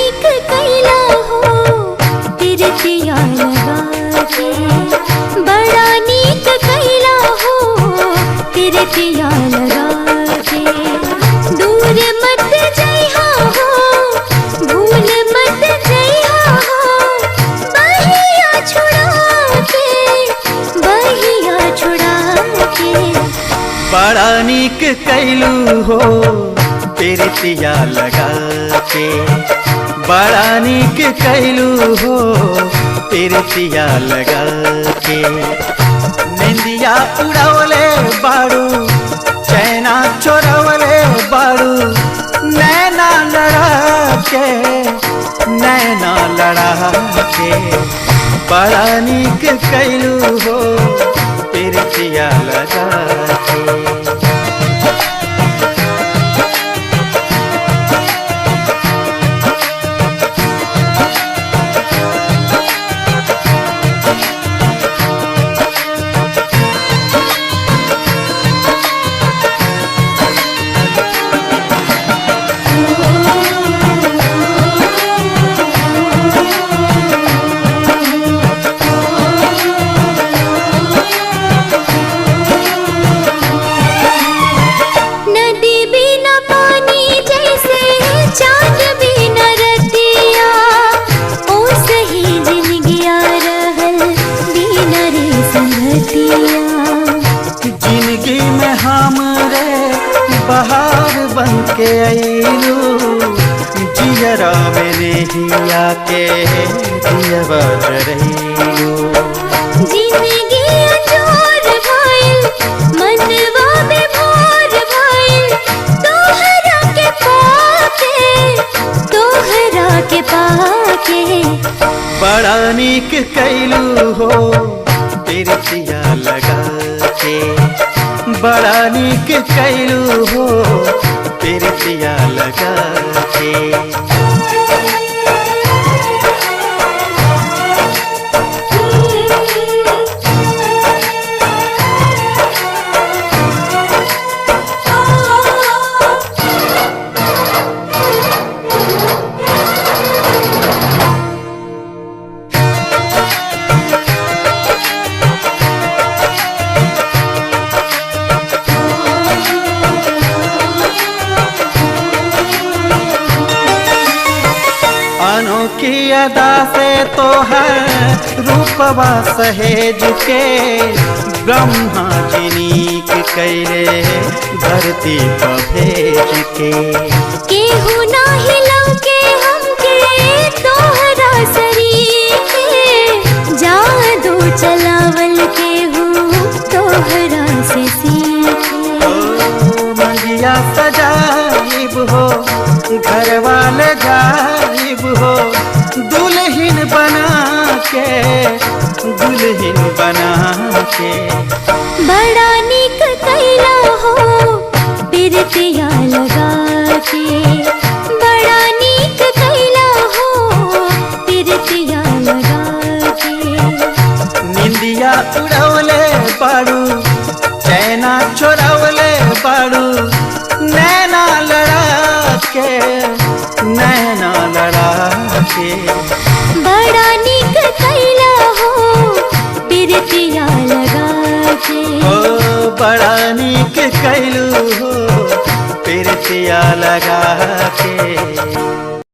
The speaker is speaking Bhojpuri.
नीक कैला हो तिरतिया लगा के, बड़ा नीक कैला हो तिरतिया लगा के। दूर मत जइहा हो, भूल मत जइहा हो, बहिया छुड़ा के, बहिया छुड़ा के। बड़ा नीक कैलू हो तिरतिया लगा के, बड़ा नीक कैलू हो तिरतिया लगा के। निंदिया उड़वले बाड़ू, चैना चोरवले बाड़ू, नैना लड़ा के, नैना लड़ा के। बड़ा नीक कैलू हो तिरतिया लगा के। जिंदगी में हमरे बहार बन के आईलू, जियरा में नहिया के जियवा रहीलू। जिंदगी अंजोर भइल, मनवा में भोर भइल, तोहरा के पाके, तोहरा के पाके। बड़ा नीक कैलू हो तिरतिया लगा के, बड़ा नीक कैलू हो तिरतिया लगा के। अनोखी अदा से तो है रूपवा सहेज के, ब्रह्मा जी नीक कैले धरती पर भेज के। केहू नाही लौके हमके तोहरा सरीखे, जादू चलावल केहू तोहरा से सीखे। मंगिया सजाइब हो, घर वाले जाइब हो, दुल्हन बना के, दुल्हन बना के। बड़ा नीक कैला हो तिरतिया लगा के,